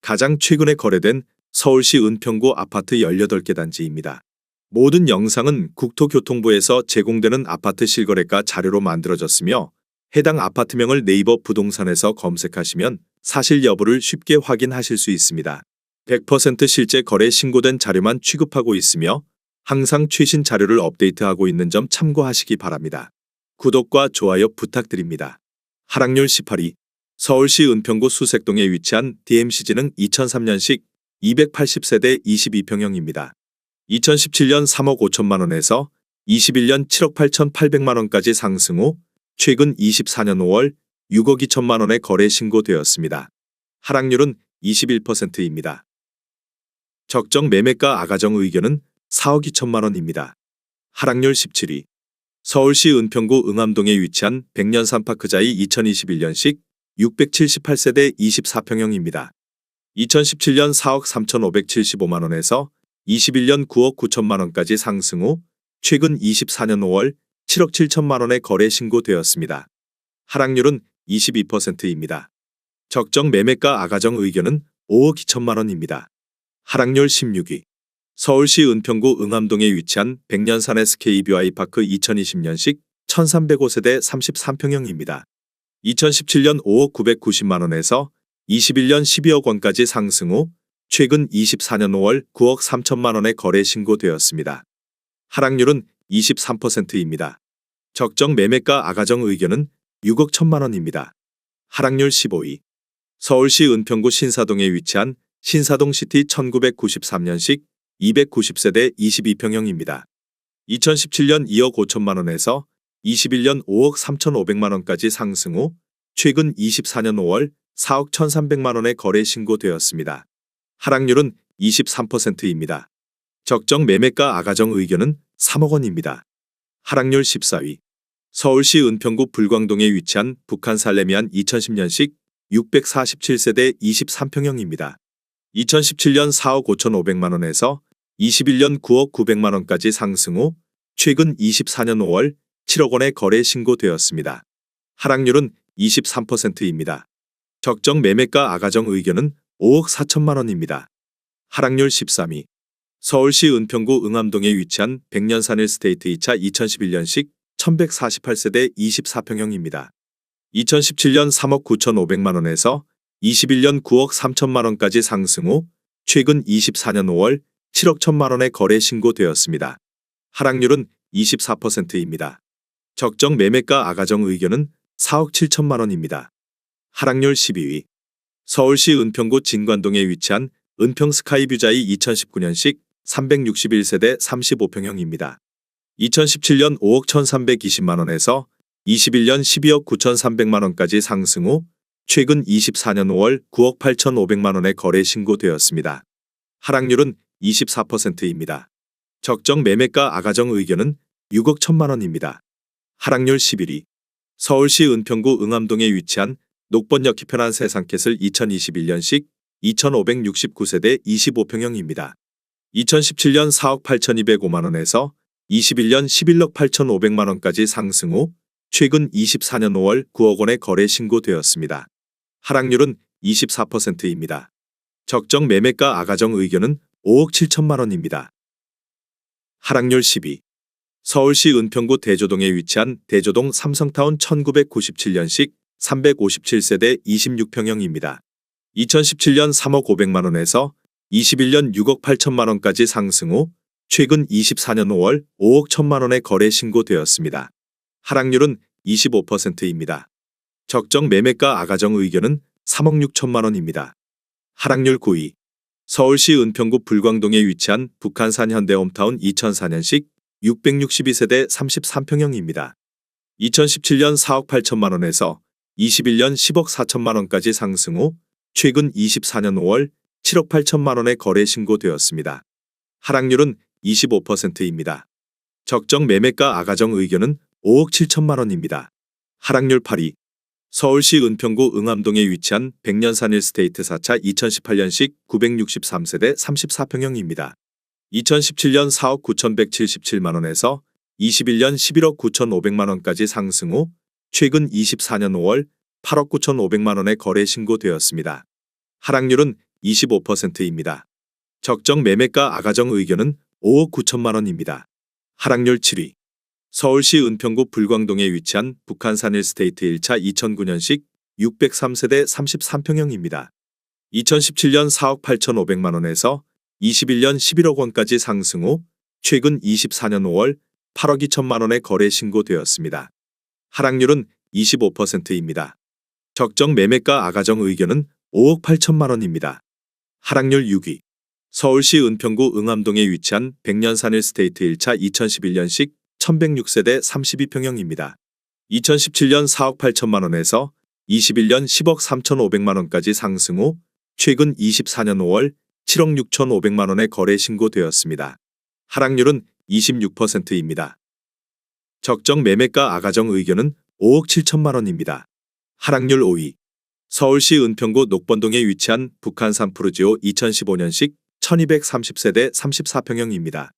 가장 최근에 거래된 서울시 은평구 아파트 18개 단지입니다. 모든 영상은 국토교통부에서 제공되는 아파트 실거래가 자료로 만들어졌으며 해당 아파트명을 네이버 부동산에서 검색하시면 사실 여부를 쉽게 확인하실 수 있습니다. 100% 실제 거래 신고된 자료만 취급하고 있으며 항상 최신 자료를 업데이트하고 있는 점 참고하시기 바랍니다. 구독과 좋아요 부탁드립니다. 하락률 18위. 서울시 은평구 수색동에 위치한 DMC지는 2003년식 280세대 22평형입니다. 2017년 3억 5천만 원에서 21년 7억 8,800만 원까지 상승 후 최근 24년 5월 6억 2천만 원에 거래 신고되었습니다. 하락률은 21%입니다. 적정 매매가 아가정 의견은 4억 2천만 원입니다. 하락률 17위. 서울시 은평구 응암동에 위치한 백년산파크자이 2021년식 678세대 24평형입니다. 2017년 4억 3,575만 원에서 21년 9억 9천만 원까지 상승 후 최근 24년 5월 7억 7천만 원에 거래 신고되었습니다. 하락률은 22%입니다. 적정 매매가 아가정 의견은 5억 2천만 원입니다. 하락률 16위. 서울시 은평구 응암동에 위치한 백년산 SKBY파크 2020년식 1305세대 33평형입니다. 2017년 5억 990만 원에서 21년 12억 원까지 상승 후 최근 24년 5월 9억 3천만 원에 거래 신고되었습니다. 하락률은 23%입니다. 적정 매매가 아가정 의견은 6억 1천만 원입니다. 하락률 15위. 서울시 은평구 신사동에 위치한 신사동시티 1993년식 290세대 22평형입니다. 2017년 2억 5천만 원에서 21년 5억 3,500만 원까지 상승 후 최근 24년 5월 4억 1,300만 원에 거래 신고되었습니다. 하락률은 23%입니다. 적정 매매가 아가정 의견은 3억 원입니다. 하락률 14위. 서울시 은평구 불광동에 위치한 북한 살레미안 2010년식 647세대 23평형입니다. 2017년 4억 5,500만 원에서 21년 9억 900만 원까지 상승 후 최근 24년 5월 7억 원에 거래 신고되었습니다. 하락률은 23%입니다. 적정 매매가 아가정 의견은 5억 4천만 원입니다. 하락률 13위. 서울시 은평구 응암동에 위치한 백년산 일스테이트 2차 2011년식 1148세대 24평형입니다. 2017년 3억 9,500만 원에서 21년 9억 3천만 원까지 상승 후 최근 24년 5월 7억 1천만 원에 거래 신고되었습니다. 하락률은 24%입니다. 적정 매매가 아가정 의견은 4억 7천만 원입니다. 하락률 12위. 서울시 은평구 진관동에 위치한 은평스카이뷰자이 2019년식 361세대 35평형입니다. 2017년 5억 1,320만 원에서 21년 12억 9,300만 원까지 상승 후 최근 24년 5월 9억 8,500만 원에 거래 신고되었습니다. 하락률은 24%입니다. 적정 매매가 아가정 의견은 6억 1천만 원입니다. 하락률 11위. 서울시 은평구 응암동에 위치한 녹번역 기편한 세상캐슬 2021년식 2569세대 25평형입니다. 2017년 4억 8,205만 원에서 21년 11억 8,500만 원까지 상승 후 최근 24년 5월 9억 원에 거래 신고되었습니다. 하락률은 24%입니다. 적정 매매가 아가정 의견은 5억 7천만 원입니다. 하락률 10위. 서울시 은평구 대조동에 위치한 대조동 삼성타운 1997년식 357세대 26평형입니다. 2017년 3억 500만 원에서 21년 6억 8천만 원까지 상승 후 최근 24년 5월 5억 1천만 원에 거래 신고되었습니다. 하락률은 25%입니다. 적정 매매가 아가정 의견은 3억 6천만 원입니다. 하락률 9위. 서울시 은평구 불광동에 위치한 북한산 현대홈타운 2004년식 662세대 33평형입니다. 2017년 4억 8천만 원에서 21년 10억 4천만 원까지 상승 후 최근 24년 5월 7억 8천만 원에 거래 신고되었습니다. 하락률은 25%입니다. 적정 매매가 아가정 의견은 5억 7천만 원입니다. 하락률 8위. 서울시 은평구 응암동에 위치한 백년산 일스테이트 4차 2018년식 963세대 34평형입니다. 2017년 4억 9,177만 원에서 21년 11억 9,500만 원까지 상승 후 최근 24년 5월 8억 9,500만 원에 거래 신고되었습니다. 하락률은 25%입니다. 적정 매매가 아가정 의견은 5억 9천만 원입니다. 하락률 7위. 서울시 은평구 불광동에 위치한 북한산 힐스테이트 1차 2009년식 603세대 33평형입니다. 2017년 4억 8,500만 원에서 21년 11억 원까지 상승 후 최근 24년 5월 8억 2천만 원에 거래 신고되었습니다. 하락률은 25%입니다. 적정 매매가 아가정 의견은 5억 8천만 원입니다. 하락률 6위. 서울시 은평구 응암동에 위치한 백년산 힐스테이트 1차 2011년식 1106세대 32평형입니다. 2017년 4억 8천만 원에서 21년 10억 3,500만 원까지 상승 후 최근 24년 5월 7억 6,500만 원에 거래 신고되었습니다. 하락률은 26%입니다. 적정 매매가 아가정 의견은 5억 7천만 원입니다. 하락률 5위. 서울시 은평구 녹번동에 위치한 북한산 푸르지오 2015년식 1230세대 34평형입니다.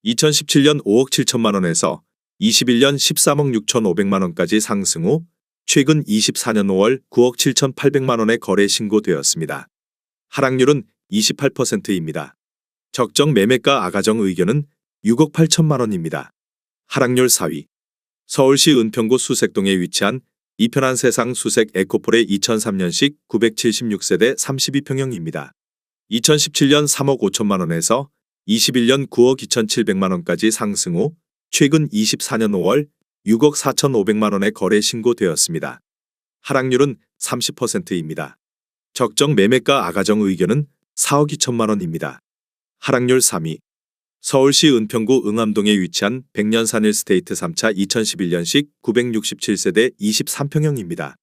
2017년 5억 7천만 원에서 21년 13억 6,500만 원까지 상승 후 최근 24년 5월 9억 7,800만 원에 거래 신고되었습니다. 하락률은 28%입니다. 적정 매매가 아가정 의견은 6억 8천만 원입니다. 하락률 4위. 서울시 은평구 수색동에 위치한 이편한 세상 수색 에코폴의 2003년식 976세대 32평형입니다. 2017년 3억 5천만 원에서 21년 9억 2,700만 원까지 상승 후 최근 24년 5월 6억 4,500만 원에 거래 신고되었습니다. 하락률은 30%입니다. 적정 매매가 아가정 의견은 4억 2천만 원입니다. 하락률 3위. 서울시 은평구 응암동에 위치한 백년산 힐스테이트 3차 2011년식 967세대 23평형입니다.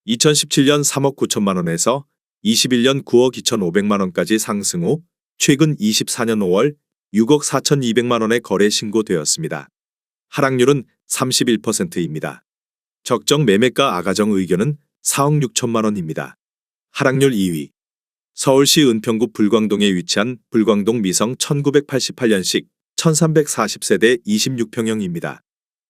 2017년 3억 9천만 원에서 21년 9억 2,500만 원까지 상승 후 최근 24년 5월 6억 4,200만 원에 거래 신고되었습니다. 하락률은 31%입니다. 적정 매매가 아가정 의견은 4억 6천만 원입니다. 하락률 2위. 서울시 은평구 불광동에 위치한 불광동 미성 1988년식 1340세대 26평형입니다.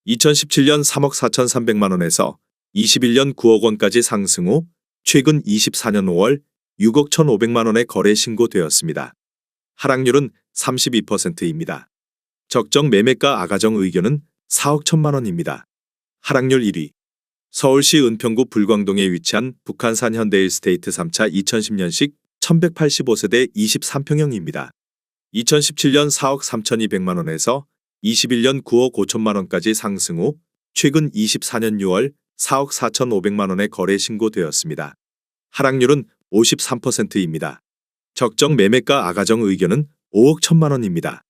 2017년 3억 4,300만 원에서 21년 9억 원까지 상승 후 최근 24년 5월 6억 1,500만 원에 거래 신고되었습니다. 하락률은 32%입니다. 적정 매매가 아가정 의견은 4억 1천만 원입니다. 하락률 1위. 서울시 은평구 불광동에 위치한 북한산 현대힐스테이트 3차 2010년식 1185세대 23평형입니다. 2017년 4억 3,200만 원에서 21년 9억 5천만 원까지 상승 후 최근 24년 6월 4억 4,500만 원에 거래 신고되었습니다. 하락률은 53%입니다. 적정 매매가 아가정 의견은 5억 1천만 원입니다.